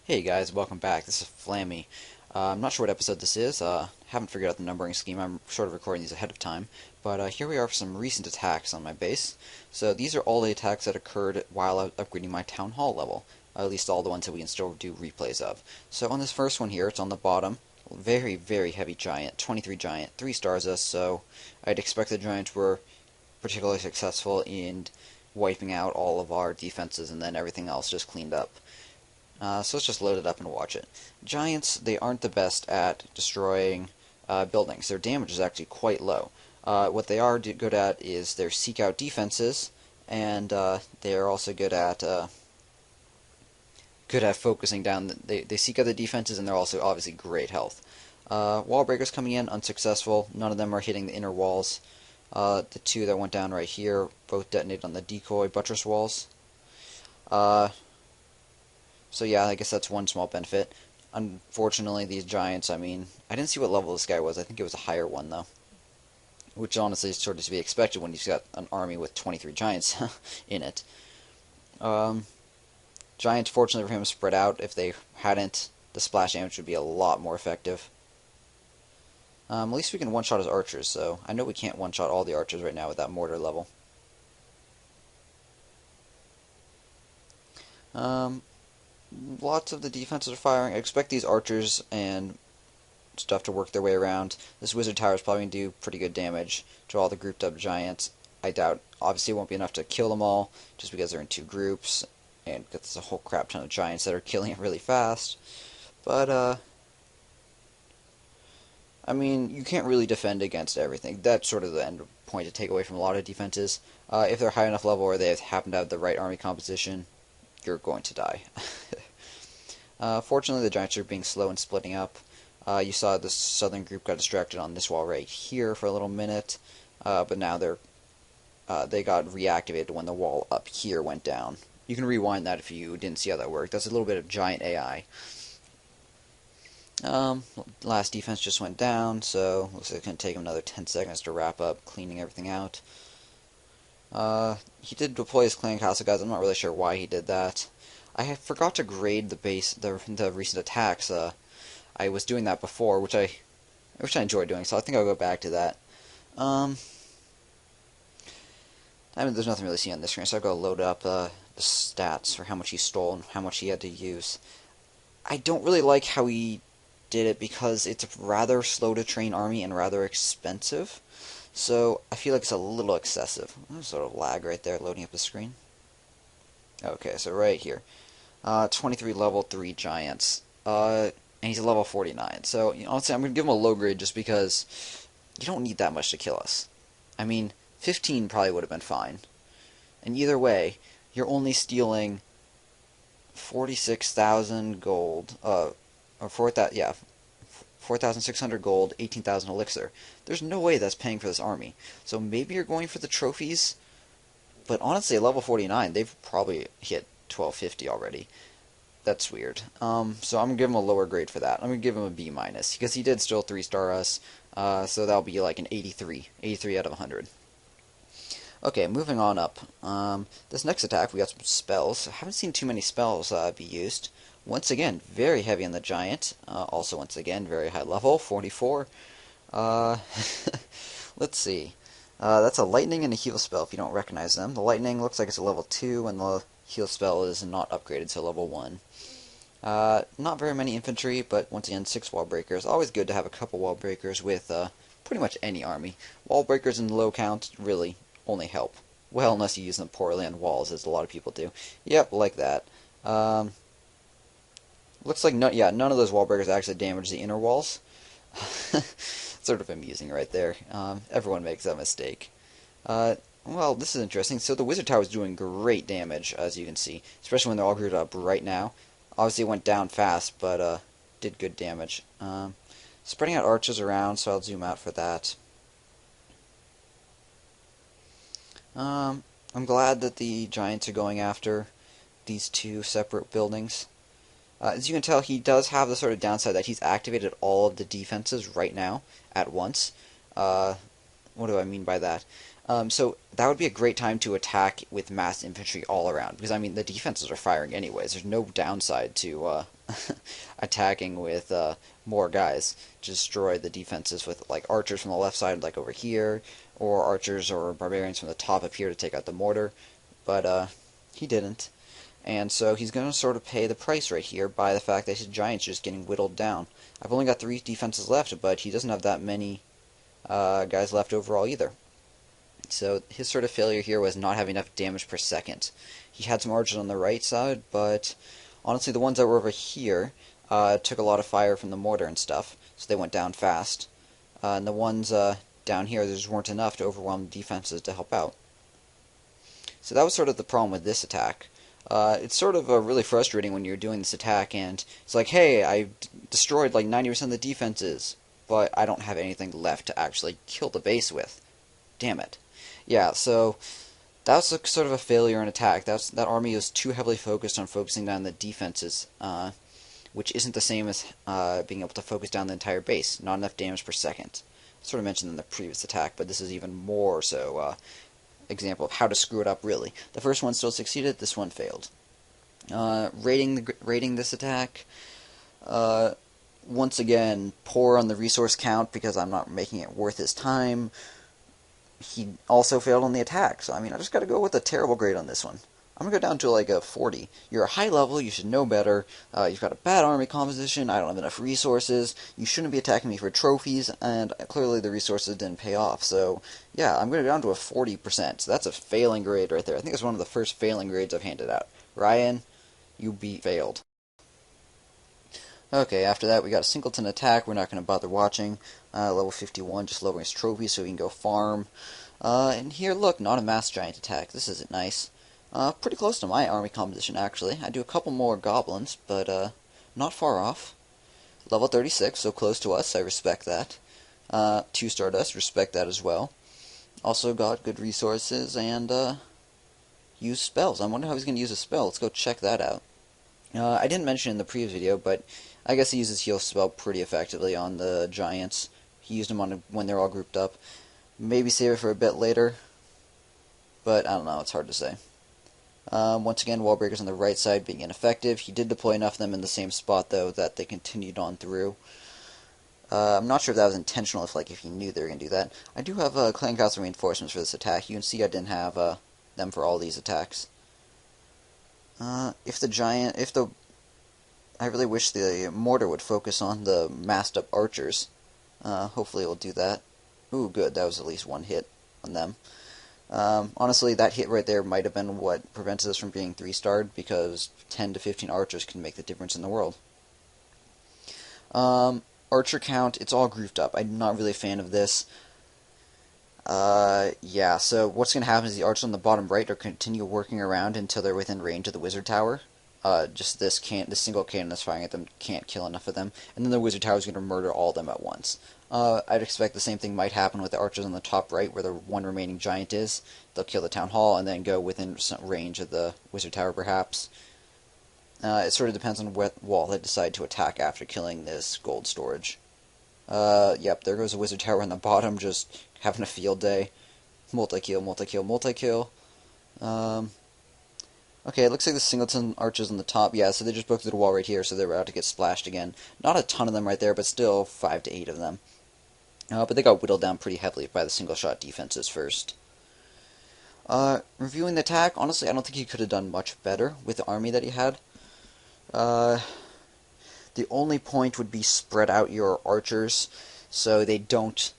Hey guys, welcome back. This is Flammy. I'm not sure what episode this is. Haven't figured out the numbering scheme. I'm sort of recording these ahead of time. But here we are for some recent attacks on my base. So these are all the attacks that occurred while I was upgrading my Town Hall level. At least all the ones that we can still do replays of. So on this first one here, it's on the bottom. Very, very heavy giant. 23 giant. 3 stars us, so I'd expect the giants were particularly successful in wiping out all of our defenses and then everything else just cleaned up. So let's just load it up and watch it. Giants, they aren't the best at destroying buildings. Their damage is actually quite low. What they are good at is their seek out defenses, and they are also good at focusing down. They seek out the defenses, and they're also obviously great health. Wall breakers coming in, unsuccessful. None of them are hitting the inner walls. The two that went down right here both detonated on the decoy buttress walls. So yeah, I guess that's one small benefit. Unfortunately, these giants, I mean, I didn't see what level this guy was. I think it was a higher one, though. Which honestly is sort of to be expected when you've got an army with 23 giants in it. Giants, fortunately for him, spread out. If they hadn't, the splash damage would be a lot more effective. At least we can one-shot his archers, so I know we can't one-shot all the archers right now with that mortar level. Lots of the defenses are firing. I expect these archers and stuff to work their way around. This wizard tower is probably going to do pretty good damage to all the grouped up giants. I doubt, obviously it won't be enough to kill them all, just because they're in two groups, and there's a whole crap ton of giants that are killing it really fast. But, I mean, you can't really defend against everything. That's sort of the end point to take away from a lot of defenses. If they're high enough level or they happen to have the right army composition, you're going to die. Fortunately, the giants are being slow and splitting up. You saw the southern group got distracted on this wall right here for a little minute, but now they got reactivated when the wall up here went down. You can rewind that if you didn't see how that worked. That's a little bit of giant AI. Last defense just went down, so looks like it's going to take him another 10 seconds to wrap up cleaning everything out. He did deploy his clan castle, guys. I'm not really sure why he did that. I forgot to grade the recent attacks. I was doing that before, which I enjoyed doing, so I think I'll go back to that. I mean, there's nothing really to see on this screen, so I'll go load up the stats for how much he stole and how much he had to use. I don't really like how he did it because it's a rather slow to train army and rather expensive. So I feel like it's a little excessive. There's sort of lag right there loading up the screen. Okay, so right here. 23 level 3 giants. And he's a level 49. So, honestly, I'm going to give him a low grade just because you don't need that much to kill us. I mean, 15 probably would have been fine. And either way, you're only stealing 46,000 gold, or 4,600 gold, 18,000 elixir. There's no way that's paying for this army. So maybe you're going for the trophies, but honestly, at level 49, they've probably hit 1250 already. That's weird. So I'm gonna give him a lower grade for that. I'm gonna give him a B minus because he did still 3-star us. So that'll be like an 83 out of 100. Okay, moving on up. This next attack, we got some spells. I haven't seen too many spells be used. Once again, very heavy on the giant. Also, once again, very high level, 44. Let's see. That's a lightning and a heal spell if you don't recognize them. The lightning looks like it's a level 2, and the heal spell is not upgraded to level 1. Not very many infantry, but once again, 6 wall breakers. Always good to have a couple wall breakers with pretty much any army. Wall breakers in low count really only help. Well, unless you use them poorly on walls, as a lot of people do. Yep, like that. Looks like none of those wall breakers actually damage the inner walls. Sort of amusing right there. Everyone makes that mistake. Well, this is interesting. So the wizard tower is doing great damage, as you can see, especially when they're all geared up right now. Obviously, it went down fast, but did good damage. Spreading out archers around, so I'll zoom out for that. I'm glad that the giants are going after these two separate buildings. As you can tell, he does have the sort of downside that he's activated all of the defenses right now at once. What do I mean by that? So that would be a great time to attack with mass infantry all around, because I mean the defenses are firing anyways. There's no downside to attacking with more guys. Just destroy the defenses with like archers from the left side, like over here, or archers or barbarians from the top up here to take out the mortar. But he didn't, and so he's going to sort of pay the price right here by the fact that his giant's just getting whittled down. I've only got 3 defenses left, but he doesn't have that many guys left overall either. So his sort of failure here was not having enough damage per second. He had some archers on the right side, but honestly the ones that were over here took a lot of fire from the mortar and stuff, so they went down fast. And the ones down here, there just weren't enough to overwhelm the defenses to help out. So that was sort of the problem with this attack. It's sort of really frustrating when you're doing this attack and it's like, hey, I destroyed like 90% of the defenses, but I don't have anything left to actually kill the base with. Damn it. Yeah, so that was sort of a failure in attack. That army was too heavily focused on focusing down the defenses, which isn't the same as being able to focus down the entire base. Not enough damage per second. Sort of mentioned in the previous attack, but this is even more so example of how to screw it up really. The first one still succeeded, this one failed. Rating this attack, once again, poor on the resource count because I'm not making it worth his time. He also failed on the attack, so I mean I just gotta go with a terrible grade on this one. I'm gonna go down to like a 40. You're a high level, you should know better. You've got a bad army composition, I don't have enough resources, you shouldn't be attacking me for trophies, and clearly the resources didn't pay off. So yeah, I'm gonna go down to a 40%. So that's a failing grade right there. I think it's one of the first failing grades I've handed out. Ryan, you failed. Okay, after that we got a singleton attack. We're not going to bother watching. Level 51, just lowering his trophies so he can go farm. And here, look, not a mass giant attack. This isn't nice. Pretty close to my army composition, actually. I do a couple more goblins, but not far off. Level 36, so close to us. I respect that. 2 Stardust, respect that as well. Also got good resources and use spells. I wonder how he's going to use a spell. Let's go check that out. I didn't mention in the previous video, but I guess he uses heal spell pretty effectively on the giants. He used them on when they're all grouped up. Maybe save it for a bit later, but I don't know, it's hard to say. Once again, wall breakers on the right side being ineffective. He did deploy enough of them in the same spot, though, that they continued on through. I'm not sure if that was intentional, if he knew they were going to do that. I do have clan castle reinforcements for this attack. You can see I didn't have them for all these attacks. I really wish the mortar would focus on the massed up archers. Hopefully it will do that. Ooh, good, that was at least one hit on them. Honestly, that hit right there might have been what prevented us from being 3-starred, because 10 to 15 archers can make the difference in the world. Archer count, it's all grouped up. I'm not really a fan of this. Yeah, so what's going to happen is the archers on the bottom right are continue working around until they're within range of the wizard tower. Just this single cannon that's firing at them can't kill enough of them, and then the wizard tower is going to murder all of them at once. I'd expect the same thing might happen with the archers on the top right, where the one remaining giant is. They'll kill the town hall and then go within some range of the wizard tower, perhaps. It sort of depends on what wall they decide to attack after killing this gold storage. Yep, there goes a wizard tower on the bottom, just having a field day. Multi-kill, multi-kill, multi-kill. Okay, it looks like the singleton archers on the top. Yeah, so they just broke through the wall right here, so they're about to get splashed again. Not a ton of them right there, but still 5 to 8 of them. But they got whittled down pretty heavily by the single-shot defenses first. Reviewing the attack, honestly, I don't think he could have done much better with the army that he had. The only point would be spread out your archers so they don't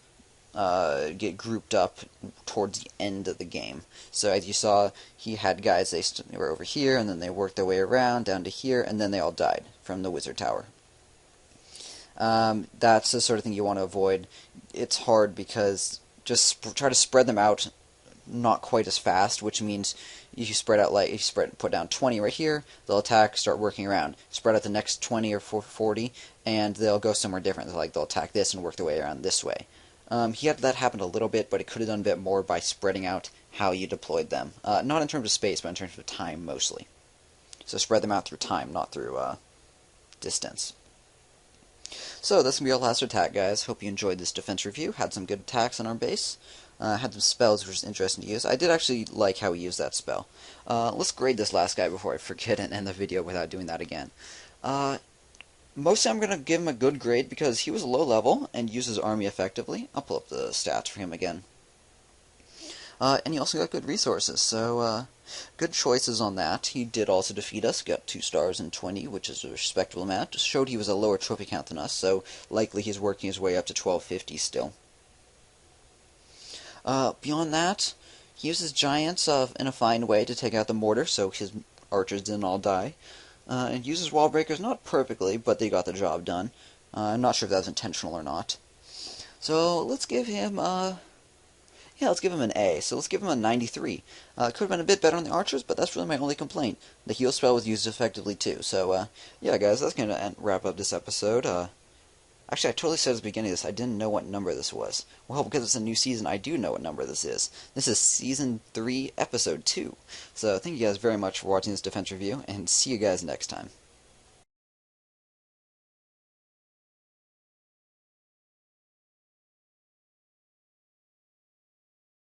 get grouped up towards the end of the game. So as you saw, he had guys, they were over here, and then they worked their way around down to here, and then they all died from the wizard tower. That's the sort of thing you want to avoid. It's hard because just try to spread them out not quite as fast, which means if you spread out, put down 20 right here, they'll attack, start working around. Spread out the next 20 or 40, and they'll go somewhere different. They'll attack this and work their way around this way. He had that happen a little bit, but it could have done a bit more by spreading out how you deployed them. Not in terms of space, but in terms of time, mostly. So spread them out through time, not through distance. So that's going to be our last attack, guys. Hope you enjoyed this defense review. Had some good attacks on our base. Had some spells, which was interesting to use. I did actually like how he used that spell. Let's grade this last guy before I forget and end the video without doing that again. Mostly I'm going to give him a good grade because he was low level and used his army effectively. I'll pull up the stats for him again. And he also got good resources, so good choices on that. He did also defeat us, got 2 stars and 20, which is a respectable amount. Just showed he was a lower trophy count than us, so likely he's working his way up to 1250 still. Beyond that, he uses giants in a fine way to take out the mortar, so his archers didn't all die. And uses wall breakers, not perfectly, but they got the job done. I'm not sure if that was intentional or not. So let's give him let's give him an A. So let's give him a 93. Could have been a bit better on the archers, but that's really my only complaint. The heal spell was used effectively too. So yeah, guys, that's gonna wrap up this episode. Actually, I totally said at the beginning of this, I didn't know what number this was. Well, because it's a new season, I do know what number this is. This is Season 3, Episode 2. So thank you guys very much for watching this defense review, and see you guys next time.